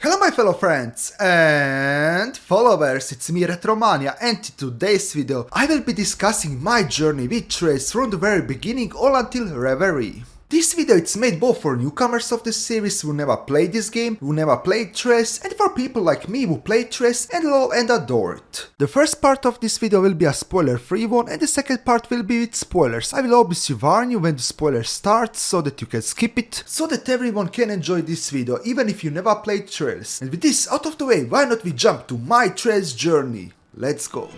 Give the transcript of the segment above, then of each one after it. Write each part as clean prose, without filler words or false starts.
Hello my fellow friends and followers, it's me RetroMania, and in today's video I will be discussing my journey with Trace from the very beginning all until Reverie. This video is made both for newcomers of the series who never played this game, who never played Trace, and for people like me who played Trace and love and adore it. The first part of this video will be a spoiler-free one, and the second part will be with spoilers. I will obviously warn you when the spoiler starts so that you can skip it, so that everyone can enjoy this video even if you never played Trace. And with this out of the way, why not we jump to my Trace journey? Let's go.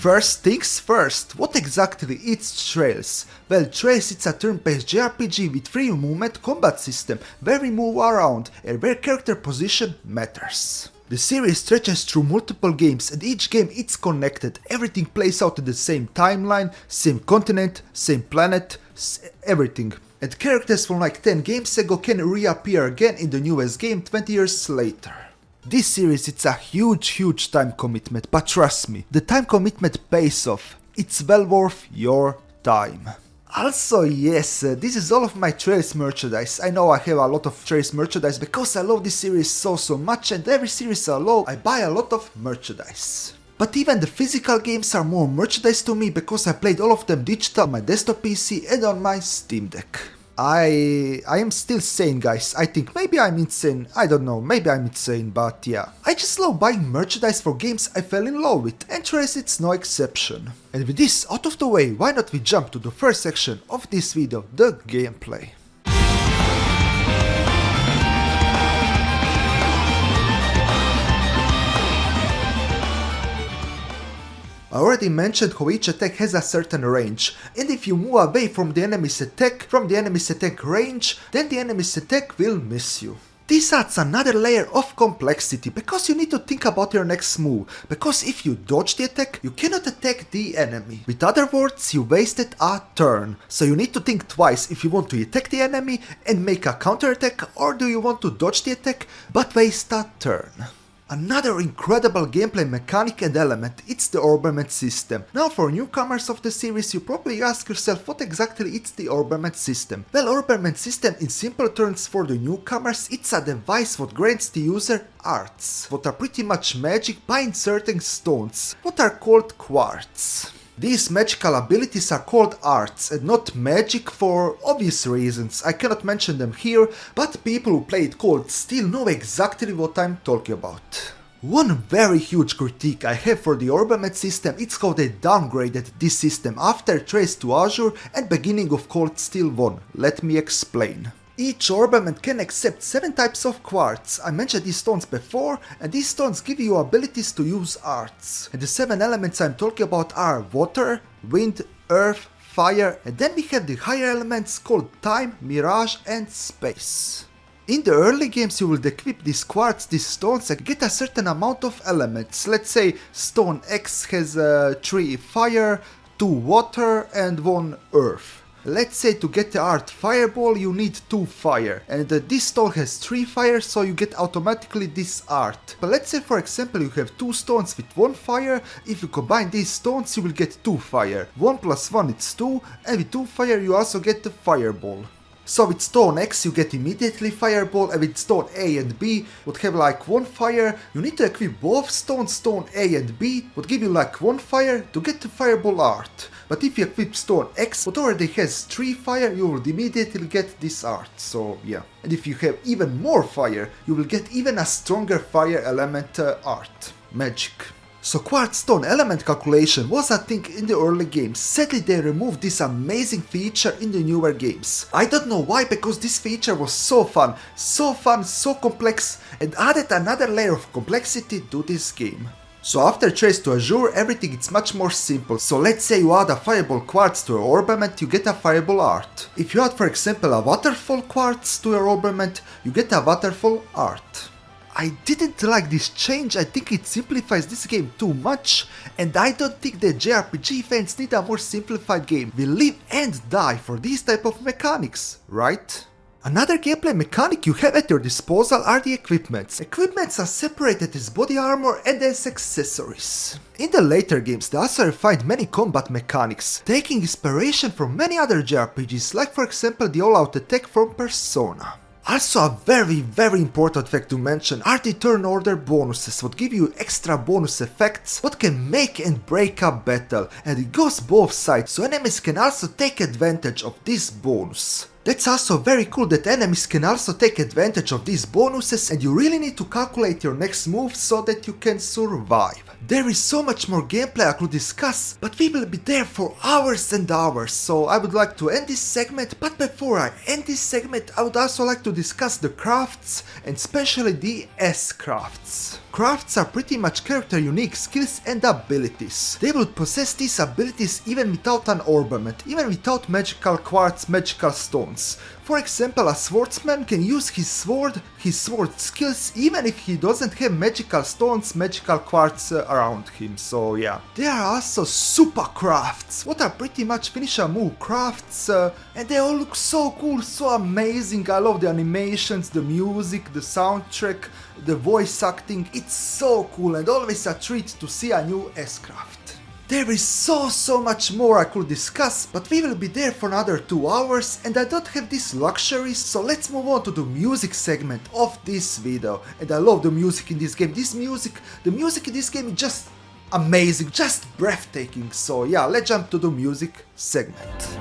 First things first, what exactly is Trace? Well, Trace is a turn-based JRPG with free movement combat system where we move around and where character position matters. The series stretches through multiple games and each game is connected, everything plays out in the same timeline, same continent, same planet, everything. And characters from like 10 games ago can reappear again in the newest game 20 years later. This series, it's a huge time commitment, but trust me, the time commitment pays off. It's well worth your time. Also, yes, this is all of my Trace merchandise. I know I have a lot of Trace merchandise because I love this series so much, and every series I love, I buy a lot of merchandise. But even the physical games are more merchandise to me because I played all of them digital on my desktop PC and on my Steam Deck. I am still sane, guys. I think maybe I'm insane, I don't know, maybe I'm insane, but yeah. I just love buying merchandise for games I fell in love with, and Trace it's no exception. And with this out of the way, why not we jump to the first section of this video, the gameplay. I already mentioned how each attack has a certain range, and if you move away from the enemy's attack range, then the enemy's attack will miss you. This adds another layer of complexity, because you need to think about your next move, because if you dodge the attack, you cannot attack the enemy. With other words, you wasted a turn, so you need to think twice if you want to attack the enemy and make a counter attack, or do you want to dodge the attack but waste a turn. Another incredible gameplay mechanic and element, it's the Ornament system. Now for newcomers of the series, you probably ask yourself what exactly is the Ornament system. Well, Ornament system in simple terms for the newcomers, it's a device what grants the user arts, what are pretty much magic by inserting stones, what are called quartz. These magical abilities are called arts and not magic for obvious reasons. I cannot mention them here, but people who play it cold still know exactly what I'm talking about. One very huge critique I have for the Ornament system, it's how they downgraded this system after Trace to Azure and beginning of Cold Steel 1. Let me explain. Each ornament can accept 7 types of quartz. I mentioned these stones before, and these stones give you abilities to use arts. And the 7 elements I'm talking about are water, wind, earth, fire, and then we have the higher elements called time, mirage, and space. In the early games you will equip these quartz, these stones, and get a certain amount of elements. Let's say stone X has 3 fire, 2 water, and 1 earth. Let's say to get the art fireball you need 2 fire, and this stone has 3 fire, so you get automatically this art. But let's say for example you have 2 stones with 1 fire, if you combine these stones you will get 2 fire. 1 plus 1 is 2, and with 2 fire you also get the fireball. So with stone X you get immediately fireball, and with stone A and B would have like 1 fire. You need to equip both stones, stone A and B, would give you like 1 fire to get the fireball art. But if you equip stone X, what already has 3 fire, you will immediately get this art, so yeah. And if you have even more fire, you will get even a stronger fire element art. Magic. So quartz stone element calculation was a thing in the early games. Sadly they removed this amazing feature in the newer games. I don't know why, because this feature was so fun, so complex, and added another layer of complexity to this game. So after Trace to Azure, everything is much more simple. So let's say you add a fireball quartz to your ornament, you get a fireball art. If you add for example a waterfall quartz to your ornament, you get a waterfall art. I didn't like this change, I think it simplifies this game too much, and I don't think that JRPG fans need a more simplified game. We live and die for these type of mechanics, right? Another gameplay mechanic you have at your disposal are the equipments. Equipments are separated as body armor and as accessories. In the later games they also refined many combat mechanics, taking inspiration from many other JRPGs, like for example the all-out attack from Persona. Also a very important fact to mention are the turn order bonuses, what give you extra bonus effects, what can make and break up battle, and it goes both sides, so enemies can also take advantage of this bonus. That's also very cool that enemies can also take advantage of these bonuses, and you really need to calculate your next move so that you can survive. There is so much more gameplay I could discuss, but we will be there for hours and hours, so I would like to end this segment, but before I end this segment I would also like to discuss the crafts, and especially the S-crafts. Crafts are pretty much character unique skills and abilities. They would possess these abilities even without an ornament, even without magical quartz, magical stones. For example, a swordsman can use his sword skills, even if he doesn't have magical stones, magical quartz around him, so yeah. There are also super crafts, what are pretty much finish a move crafts, and they all look so cool, so amazing. I love the animations, the music, the soundtrack, the voice acting, it's so cool and always a treat to see a new S-craft. There is so much more I could discuss, but we will be there for another 2 hours and I don't have this luxury, so let's move on to the music segment of this video. And I love the music in this game. The music in this game is just amazing, just breathtaking. So yeah, let's jump to the music segment.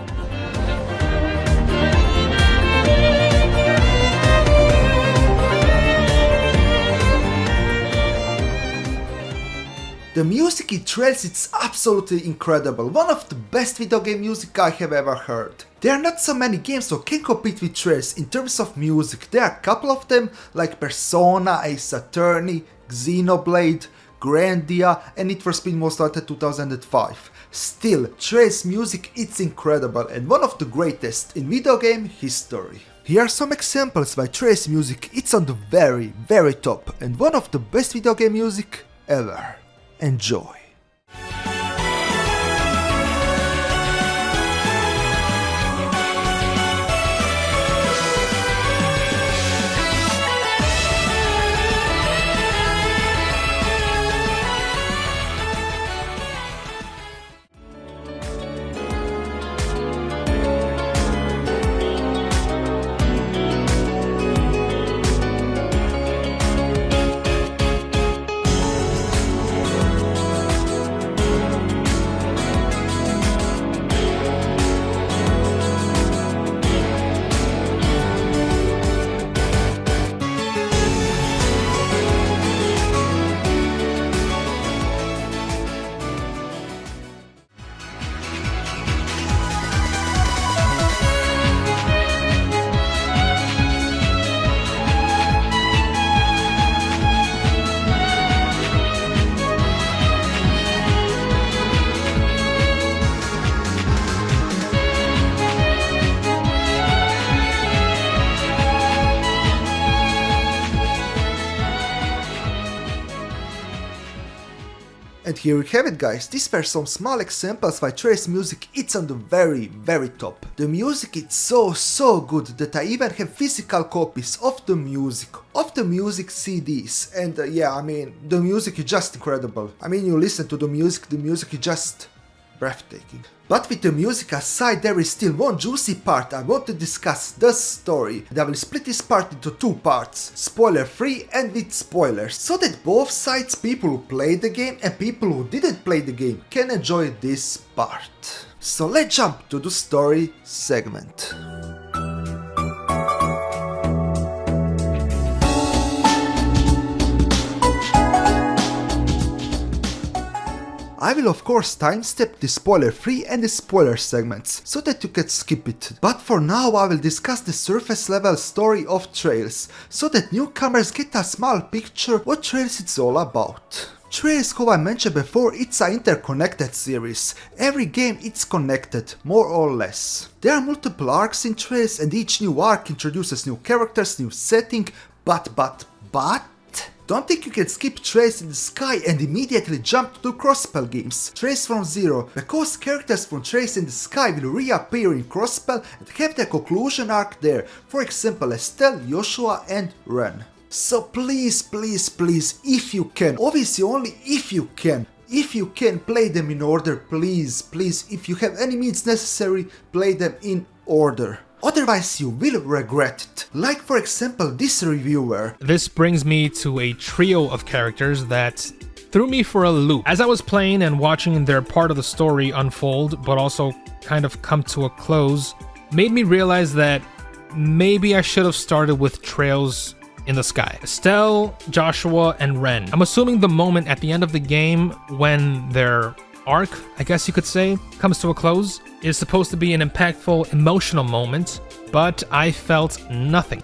The music in Trails is absolutely incredible, one of the best video game music I have ever heard. There are not so many games that can compete with Trails in terms of music. There are a couple of them like Persona, Ace Attorney, Xenoblade, Grandia and Need for Speed Most Wanted 2005. Still, Trails music is incredible and one of the greatest in video game history. Here are some examples why Trails music is on the very top and one of the best video game music ever. Enjoy. And here we have it, guys. These were some small examples why Trails music is on the very top. The music is so good that I even have physical copies of the music CDs. And yeah, I mean, the music is just incredible. I mean, you listen to the music is just breathtaking. But with the music aside, there is still one juicy part I want to discuss, the story. And I will split this part into 2 parts, spoiler free and with spoilers, so that both sides, people who played the game and people who didn't play the game, can enjoy this part. So let's jump to the story segment. I will of course timestamp the spoiler free and the spoiler segments, so that you can skip it. But for now I will discuss the surface level story of Trails, so that newcomers get a small picture what Trails is all about. Trails, how I mentioned before, it's an interconnected series. Every game is connected, more or less. There are multiple arcs in Trails and each new arc introduces new characters, new setting, but Don't think you can skip Trace in the Sky and immediately jump to Crossspell games. Trace from Zero, because characters from Trace in the Sky will reappear in Crossspell and have their conclusion arc there, for example Estelle, Joshua and Ren. So please, if you can, obviously only if you can play them in order, please, if you have any means necessary, play them in order. Otherwise you will regret it. Like for example this reviewer. This brings me to a trio of characters that threw me for a loop. As I was playing and watching their part of the story unfold, but also kind of come to a close, made me realize that maybe I should have started with Trails in the Sky. Estelle, Joshua, and Ren. I'm assuming the moment at the end of the game when their arc, I guess you could say, comes to a close is supposed to be an impactful, emotional moment, but I felt nothing.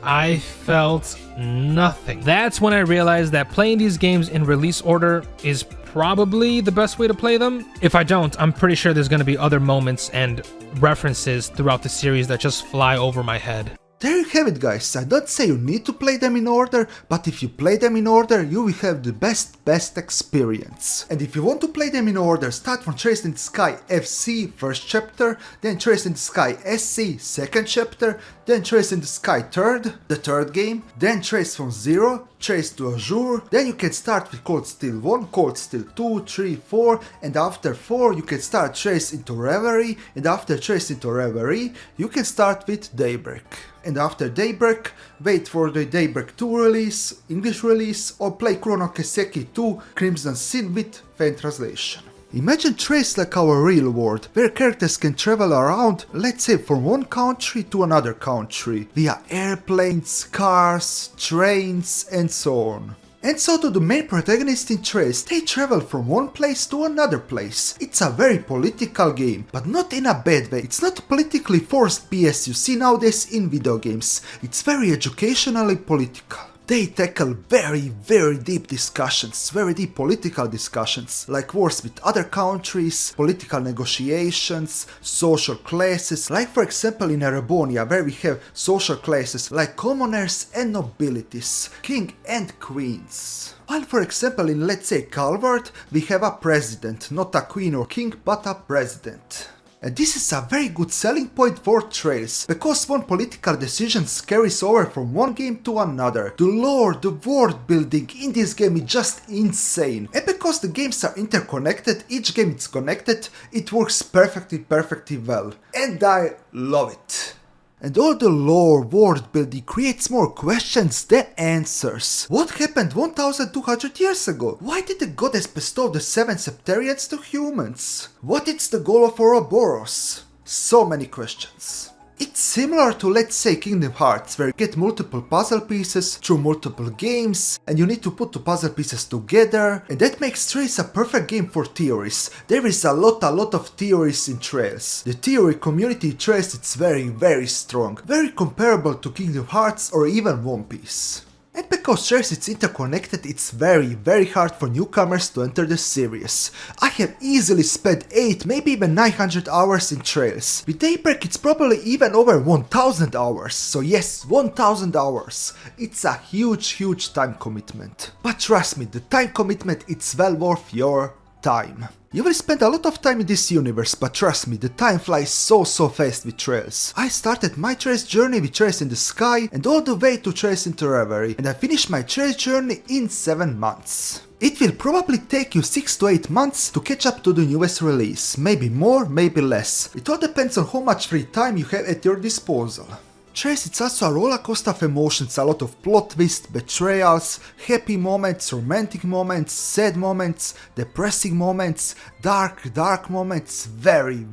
That's when I realized that playing these games in release order is probably the best way to play them. If I don't, I'm pretty sure there's going to be other moments and references throughout the series that just fly over my head. There you have it guys, I don't say you need to play them in order, but if you play them in order, you will have the best experience. And if you want to play them in order, start from Trace in the Sky FC, first chapter, then Trace in the Sky SC, second chapter, then Trace in the Sky the third game, then Trace from Zero, Trace to Azure, then you can start with Cold Steel 1, Cold Steel 2, 3, 4, and after 4 you can start Trace into Reverie, and after Trace into Reverie you can start with Daybreak. And after Daybreak, wait for the Daybreak 2 release, English release, or play Chrono Kiseki 2 Crimson Sin with fan translation. Imagine Trace like our real world, where characters can travel around, let's say from one country to another country, via airplanes, cars, trains, and so on. And so to the main protagonist in Trace, they travel from one place to another place. It's a very political game, but not in a bad way. It's not politically forced BS you see nowadays in video games. It's very educationally political. They tackle very deep discussions, very deep political discussions, like wars with other countries, political negotiations, social classes, like for example in Erebonia, where we have social classes like commoners and nobilities, king and queens. While for example in, let's say, Calvert, we have a president, not a queen or king, but a president. And this is a very good selling point for Trace, because one political decision carries over from one game to another. The lore, the world building in this game is just insane. And because the games are interconnected, each game is connected, it works perfectly well. And I love it. And all the lore, world building creates more questions than answers. What happened 1200 years ago? Why did the goddess bestow the 7 Septarians to humans? What is the goal of Ouroboros? So many questions. It's similar to, let's say, Kingdom Hearts, where you get multiple puzzle pieces through multiple games, and you need to put the puzzle pieces together, and that makes Trace a perfect game for theories. There is a lot of theories in Trace. The theory community in Trace is very strong, very comparable to Kingdom Hearts or even One Piece. And because Trace is interconnected, it's very hard for newcomers to enter the series. I have easily spent 8, maybe even 900 hours in Trails. With Daybreak it's probably even over 1000 hours, so yes, 1000 hours. It's a huge time commitment. But trust me, the time commitment it's well worth your time. You will spend a lot of time in this universe, but trust me, the time flies so fast with Trails. I started my Trails journey with Trails in the Sky and all the way to Trails into Reverie, and I finished my Trails journey in 7 months. It will probably take you 6 to 8 months to catch up to the newest release, maybe more, maybe less. It all depends on how much free time you have at your disposal. Trace it's also a rollercoaster of emotions, a lot of plot twists, betrayals, happy moments, romantic moments, sad moments, depressing moments, dark moments, very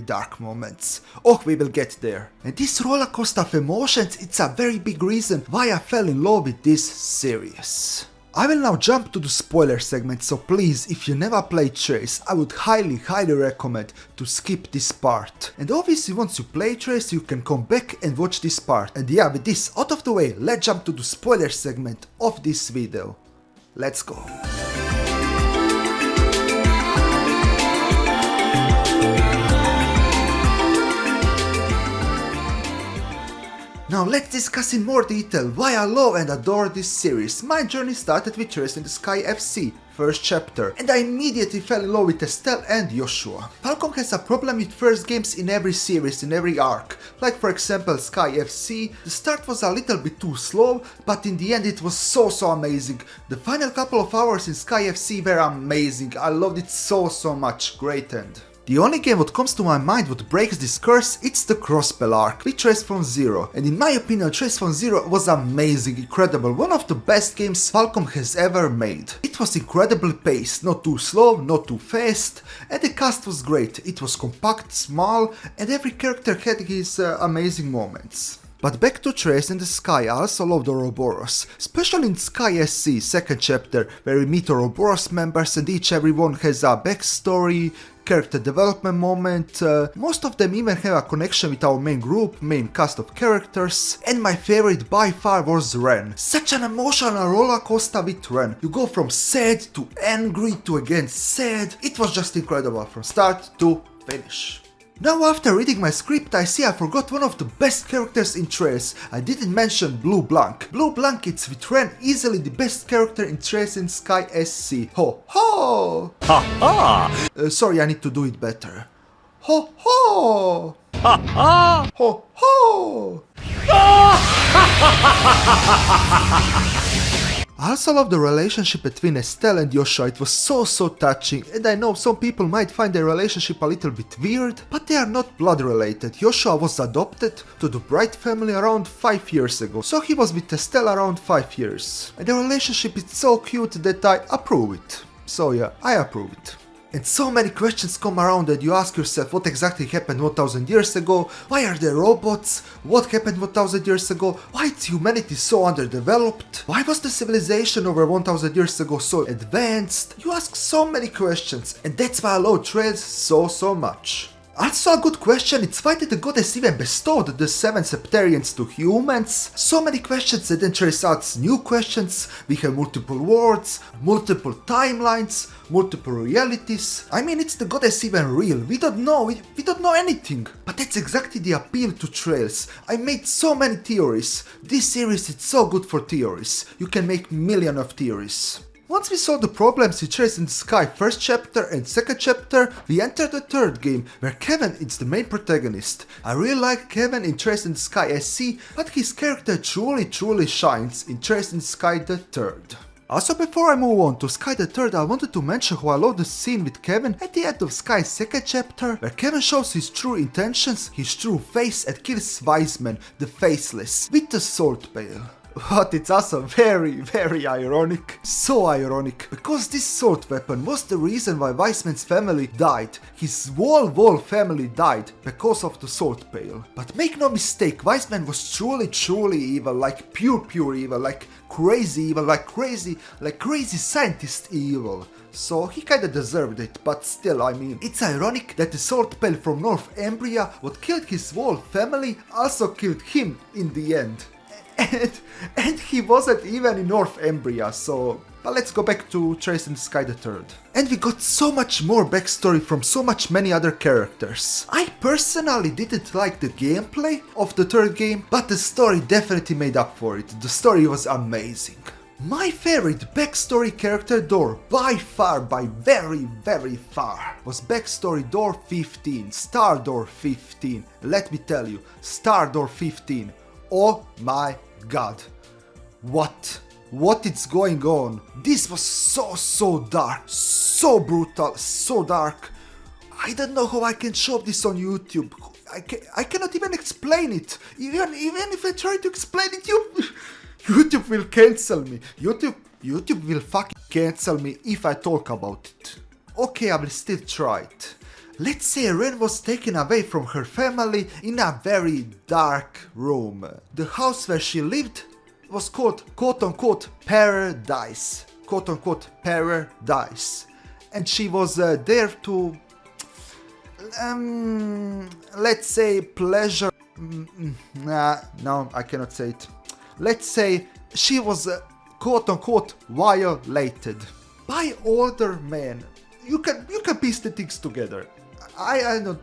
dark moments. Oh, we will get there. And this rollercoaster of emotions, it's a very big reason why I fell in love with this series. I will now jump to the spoiler segment, so please, if you never played Trace, I would highly recommend to skip this part. And obviously once you play Trace, you can come back and watch this part. And yeah, with this out of the way, let's jump to the spoiler segment of this video. Let's go. Now let's discuss in more detail why I love and adore this series. My journey started with Trace in the Sky FC, first chapter, and I immediately fell in love with Estelle and Joshua. Falcom has a problem with first games in every series, in every arc. Like for example Sky FC, the start was a little bit too slow, but in the end it was so amazing. The final couple of hours in Sky FC were amazing, I loved it so much, great end. The only game what comes to my mind what breaks this curse, it's the Crossbell arc with Trace from Zero. And in my opinion, Trace from Zero was amazing, incredible, one of the best games Falcom has ever made. It was incredibly paced, not too slow, not too fast, and the cast was great. It was compact, small, and every character had his amazing moments. But back to Trace in the Sky, I also loved Ouroboros, especially in Sky SC, second chapter, where we meet Ouroboros members and everyone has a backstory, character development moment, most of them even have a connection with our main group, main cast of characters, and my favorite by far was Ren. Such an emotional roller coaster with Ren. You go from sad to angry to again sad, it was just incredible from start to finish. Now after reading my script I see I forgot one of the best characters in Trace. I didn't mention Blue Blanc. Blue Blanc is with Ren easily the best character in Trace in Sky SC. Ho ho! Ha ha! Sorry, I need to do it better. Ho ho! Ha ha! Ho ho! I also love the relationship between Estelle and Joshua, it was so touching, and I know some people might find their relationship a little bit weird, but they are not blood related. Joshua was adopted to the Bright family around 5 years ago, so he was with Estelle around 5 years. And the relationship is so cute that I approve it. So yeah, I approve it. And so many questions come around and you ask yourself what exactly happened 1000 years ago, why are there robots, what happened 1000 years ago, why is humanity so underdeveloped, why was the civilization over 1000 years ago so advanced? You ask so many questions and that's why I love Trails so much. Also a good question, it's why did the goddess even bestowed the 7 Septarians to humans? So many questions and then Trace adds new questions, we have multiple worlds, multiple timelines, multiple realities. I mean, it's the goddess even real? We don't know, we don't know anything. But that's exactly the appeal to Trails. I made so many theories. This series is so good for theories. You can make millions of theories. Once we saw the problems with Trace in the Sky first chapter and second chapter, we entered the third game, where Kevin is the main protagonist. I really like Kevin in Trace in the Sky SC, but his character truly shines in Trace in the Sky the third. Also, before I move on to Sky the Third, I wanted to mention how I love the scene with Kevin at the end of Sky's second chapter, where Kevin shows his true intentions, his true face, and kills Wiseman, the Faceless, with the sword pail. But it's also very ironic, so ironic, because this sword weapon was the reason why Wiseman's family died. His whole family died because of the sword pail. But make no mistake, Wiseman was truly evil, like pure evil, like crazy evil, like crazy scientist evil. So he kinda deserved it, but still, I mean, it's ironic that the sword pail from Northumbria, what killed his whole family, also killed him in the end. And he wasn't even in Northumbria, so... But let's go back to Trace in the Sky the Third. And we got so much more backstory from so many other characters. I personally didn't like the gameplay of the third game, but the story definitely made up for it. The story was amazing. My favorite backstory character door, by far, by very far, was backstory door 15, Star Door 15. Let me tell you, Star Door 15. Oh my god. What is going on? This was so dark, so brutal, so dark. I don't know how I can show this on YouTube. I cannot even explain it. Even if I try to explain it, YouTube will cancel me. YouTube will fucking cancel me if I talk about it. Okay, I will still try it. Let's say Ren was taken away from her family in a very dark room. The house where she lived was called quote-unquote paradise. Quote-unquote paradise. And she was there to... let's say pleasure... no, I cannot say it. Let's say she was quote-unquote violated by older men. You can piece the things together. I don't...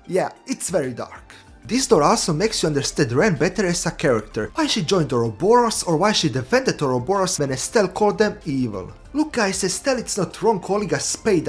Yeah, it's very dark. This door also makes you understand Ren better as a character, why she joined Ouroboros or why she defended Ouroboros when Estelle called them evil. Look guys, Estelle, it's not wrong calling a spade,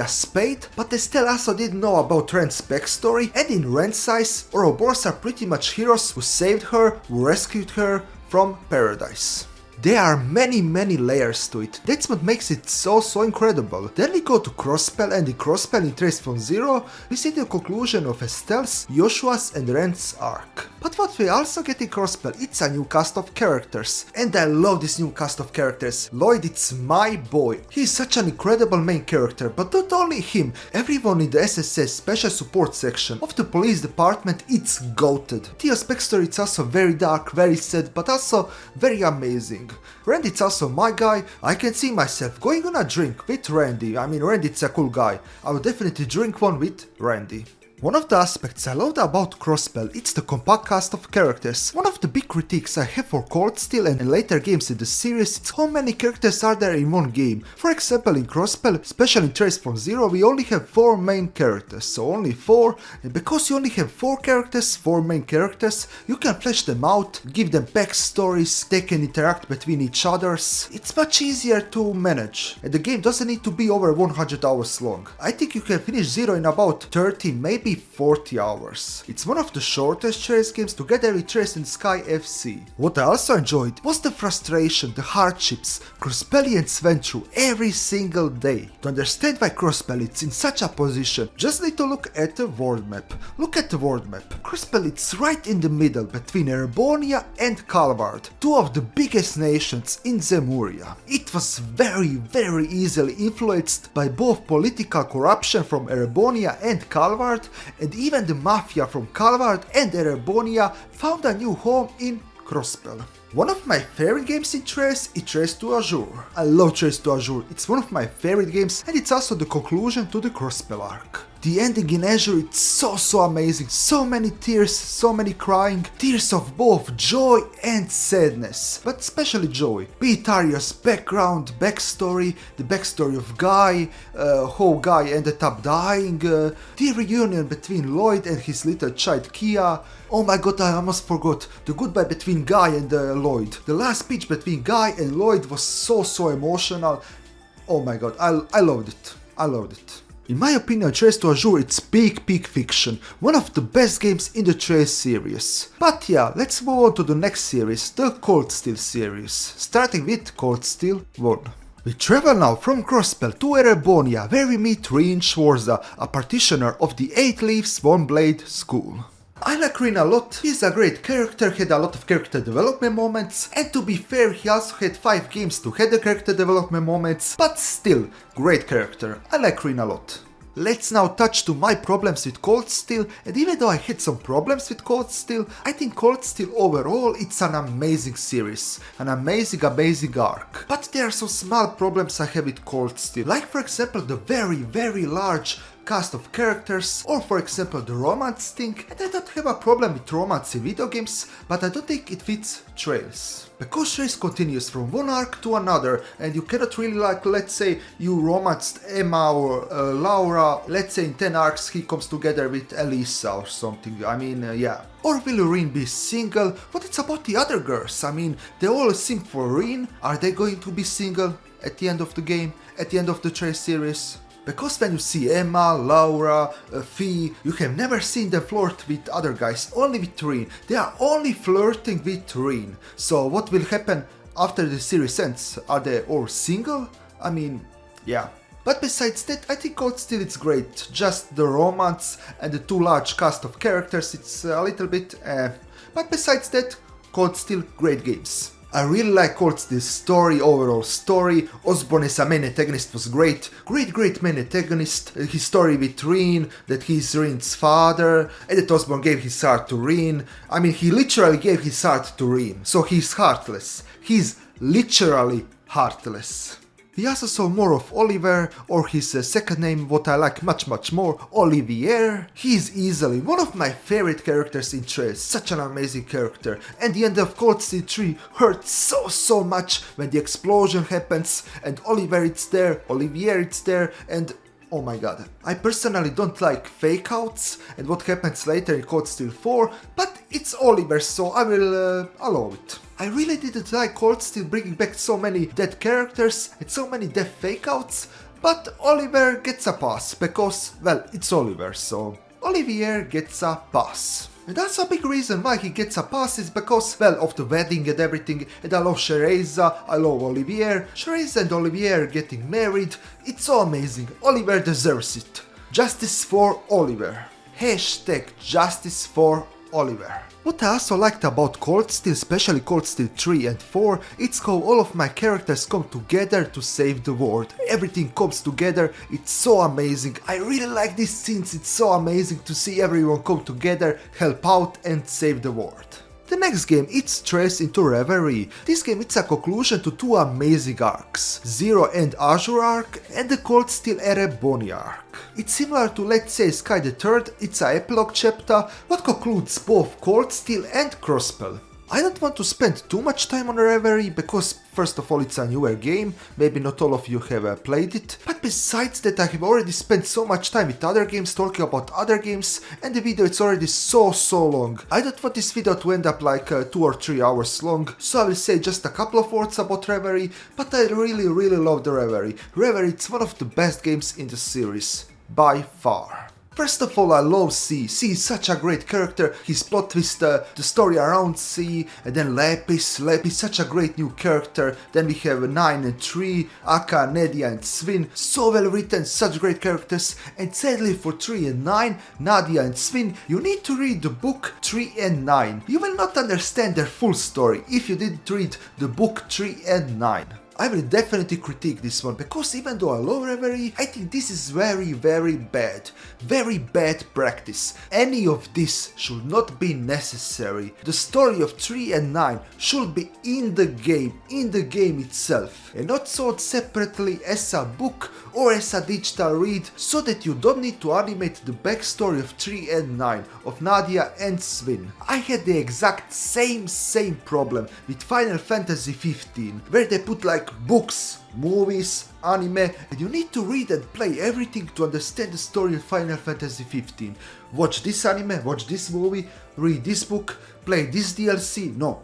but Estelle also didn't know about Ren's backstory, and in Ren's eyes, Ouroboros are pretty much heroes who saved her, who rescued her from paradise. There are many layers to it, that's what makes it so incredible. Then we go to Crosspell, and in Crosspell in Trace from Zero, we see the conclusion of Estelle's, Joshua's and Ren's arc. But what we also get in Crosspell, it's a new cast of characters. And I love this new cast of characters. Lloyd, it's my boy. He's such an incredible main character, but not only him, everyone in the SSS special support section of the police department, it's goated. Theo's backstory, it's also very dark, very sad, but also very amazing. Randy, it's also my guy. I can see myself going on a drink with Randy. I mean, Randy's a cool guy. I would definitely drink one with Randy. One of the aspects I loved about Crosspell, it's the compact cast of characters. One of the big critiques I have for Cold Steel and later games in the series, it's how many characters are there in one game. For example, in Crosspell, especially in Trace from Zero, we only have 4 main characters, so only 4, and because you only have 4 main characters, you can flesh them out, give them backstories, they can interact between each others. It's much easier to manage, and the game doesn't need to be over 100 hours long. I think you can finish Zero in about 30, maybe 40 hours. It's one of the shortest Trace games together with Trace and Sky FC. What I also enjoyed was the frustration, the hardships Crosspellians went through every single day. To understand why Crosspell is in such a position, just need to look at the world map. Look at the world map. Crosspell is right in the middle between Erebonia and Calvard, 2 of the biggest nations in Zemuria. It was very easily influenced by both political corruption from Erebonia and Calvard, and even the mafia from Calvard and Erebonia found a new home in Crosspell. One of my favorite games in Trace is Trace to Azure. I love Trace to Azure, it's one of my favorite games and it's also the conclusion to the Crosspell arc. The ending in Azure, it's so amazing, so many tears, so many crying, tears of both joy and sadness, but especially joy. Be it Arya's background, backstory, the backstory of Guy, how Guy ended up dying, the reunion between Lloyd and his little child Kia. Oh my god, I almost forgot, the goodbye between Guy and Lloyd. The last speech between Guy and Lloyd was so emotional. Oh my god, I loved it, I loved it. In my opinion, Trace to Azure, it's peak fiction, one of the best games in the Trace series. But yeah, let's move on to the next series, the Cold Steel series, starting with Cold Steel 1. We travel now from Crosspell to Erebonia, where we meet Rin Schwarza, a practitioner of the 8 Leaves One Blade school. I like Rin a lot, he's a great character, had a lot of character development moments, and to be fair, he also had 5 games to have the character development moments, but still, great character, I like Rin a lot. Let's now touch to my problems with Cold Steel, and even though I had some problems with Cold Steel, I think Cold Steel overall it's an amazing series, an amazing arc. But there are some small problems I have with Cold Steel, like for example the very large cast of characters, or for example the romance thing, and I don't have a problem with romance in video games, but I don't think it fits Trace. Because Trace continues from one arc to another, and you cannot really like, let's say you romanced Emma or Laura, let's say in 10 arcs he comes together with Elisa or something, I mean, yeah. Or will Rin be single? What it's about the other girls? I mean, they all simp for Rin, are they going to be single at the end of the game, at the end of the Trace series? Because when you see Emma, Laura, Fee, you have never seen them flirt with other guys, only with Rin. They are only flirting with Rin. So what will happen after the series ends? Are they all single? I mean, yeah. But besides that, I think Cold Steel it's great. Just the romance and the too large cast of characters, it's a little bit But besides that, Cold Steel, great games. I really like Cold Steel's story, overall story. Osborn as a main antagonist was great. Great main antagonist. His story with Rin, that he's Rin's father, and that Osborn gave his heart to Rin. I mean, he literally gave his heart to Rin, so he's heartless. He's literally heartless. We also saw more of Oliver, or his second name, what I like much more, Olivier. He is easily one of my favorite characters in Trace, such an amazing character, and the end of Cold Steel 3 hurts so much when the explosion happens, and Olivier it's there, and Oh my god. I personally don't like fake outs and what happens later in Cold Steel 4, but it's Oliver, so I will allow it. I really didn't like Cold Steel bringing back so many dead characters and so many dead fake outs, but Oliver gets a pass because, well, it's Oliver, so Olivier gets a pass. And that's a big reason why he gets a pass is because, well, of the wedding and everything, and I love Shereza, I love Olivier, Shereza and Olivier getting married, it's so amazing, Oliver deserves it. Justice for Oliver. Hashtag justice for Oliver. What I also liked about Cold Steel, especially Cold Steel 3 and 4, it's how all of my characters come together to save the world. Everything comes together, it's so amazing. I really like these scenes, it's so amazing to see everyone come together, help out and save the world. The next game, it's Trace into Reverie. This game, it's a conclusion to two amazing arcs, Zero and Azure arc and the Cold Steel era Bonnie arc. It's similar to, let's say, Sky the Third, it's a epilogue chapter, what concludes both Cold Steel and Crossspell. I don't want to spend too much time on Reverie because first of all it's a newer game, maybe not all of you have played it, but besides that I have already spent so much time with other games talking about other games and the video it's already so long. I don't want this video to end up like 2 or 3 hours long, so I will say just a couple of words about Reverie, but I really love the Reverie. Reverie, it's one of the best games in the series, by far. First of all, I love C. C is such a great character, his plot twist, the story around C, and then Lapis, such a great new character, then we have 9 and 3, Aka, Nadia and Svin, so well written, such great characters, and sadly for 3 and 9, Nadia and Svin, you need to read the book 3 and 9. You will not understand their full story if you didn't read the book 3 and 9. I will definitely critique this one, because even though I love Reverie, I think this is very bad. Very bad practice. Any of this should not be necessary. The story of 3 and 9 should be in the game itself, and not sold separately as a book or as a digital read, so that you don't need to animate the backstory of 3 and 9, of Nadia and Svin. I had the exact same problem with Final Fantasy 15, where they put like books, movies, anime, and you need to read and play everything to understand the story of Final Fantasy 15. Watch this anime, watch this movie, read this book, play this DLC. No.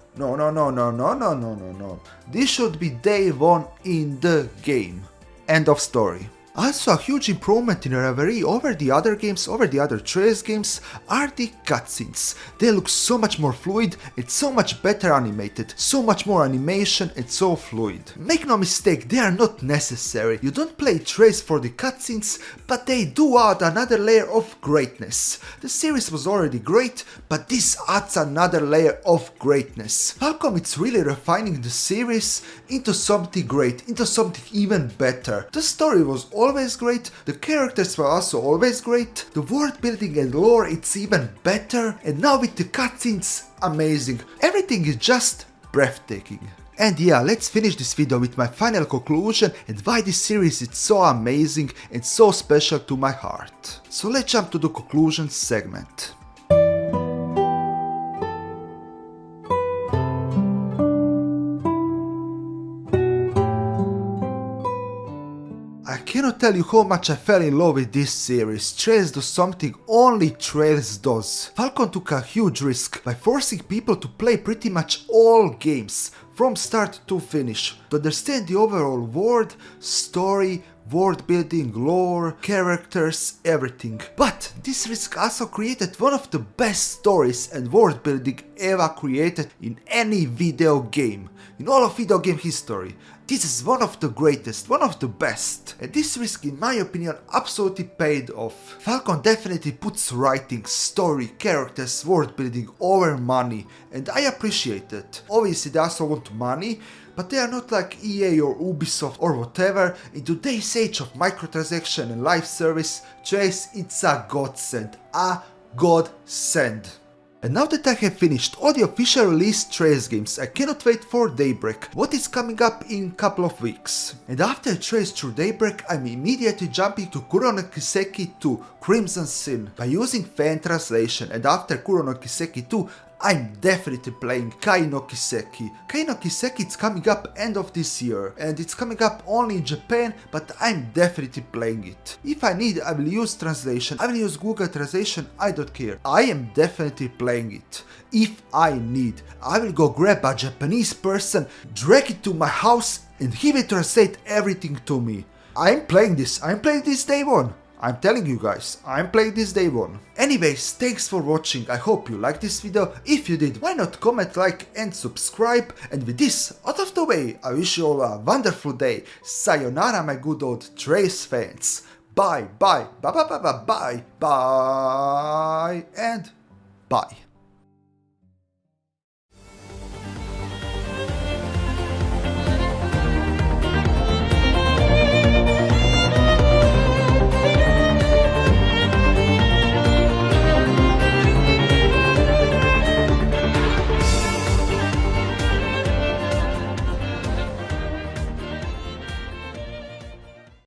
This should be day one in the game. End of story. Also a huge improvement in Reverie over the other games, over the other Trace games, are the cutscenes. They look so much more fluid and so much better animated, so much more animation and so fluid. Make no mistake, they are not necessary. You don't play Trace for the cutscenes, but they do add another layer of greatness. The series was already great, but this adds another layer of greatness. Falcom it's really refining the series into something great, into something even better. The story was always great, the characters were also always great, the world building and lore it's even better, and now with the cutscenes, amazing. Everything is just breathtaking. And yeah, let's finish this video with my final conclusion and why this series is so amazing and so special to my heart. So let's jump to the conclusion segment. I cannot tell you how much I fell in love with this series. Trace does something only Trace does. Falcom took a huge risk by forcing people to play pretty much all games, from start to finish, to understand the overall world, story, world building, lore, characters, everything. But this risk also created one of the best stories and world building ever created in any video game, in all of video game history. This is one of the greatest, one of the best, and this risk in my opinion absolutely paid off. Falcom definitely puts writing, story, characters, world building over money, and I appreciate it. Obviously they also want money, but they are not like EA or Ubisoft or whatever. In today's age of microtransaction and live service, Trace it's a godsend, a godsend. And now that I have finished all the official released Trace games, I cannot wait for Daybreak, what is coming up in couple of weeks. And after Trace through Daybreak, I'm immediately jumping to Kuro no Kiseki 2 Crimson Sin by using fan translation, and after Kuro no Kiseki 2, I'm definitely playing Kai no Kiseki. Kai no Kiseki is coming up end of this year, and it's coming up only in Japan, but I'm definitely playing it. If I need, I will use translation, I will use Google Translation, I don't care. I am definitely playing it. If I need, I will go grab a Japanese person, drag it to my house, and he will translate everything to me. I'm playing this day one. I'm telling you guys, I'm playing this day one. Anyways, thanks for watching, I hope you liked this video. If you did, why not comment, like and subscribe. And with this out of the way, I wish you all a wonderful day. Sayonara my good old Trace fans. Bye, bye, bye, bye, bye, bye, bye, bye, and bye.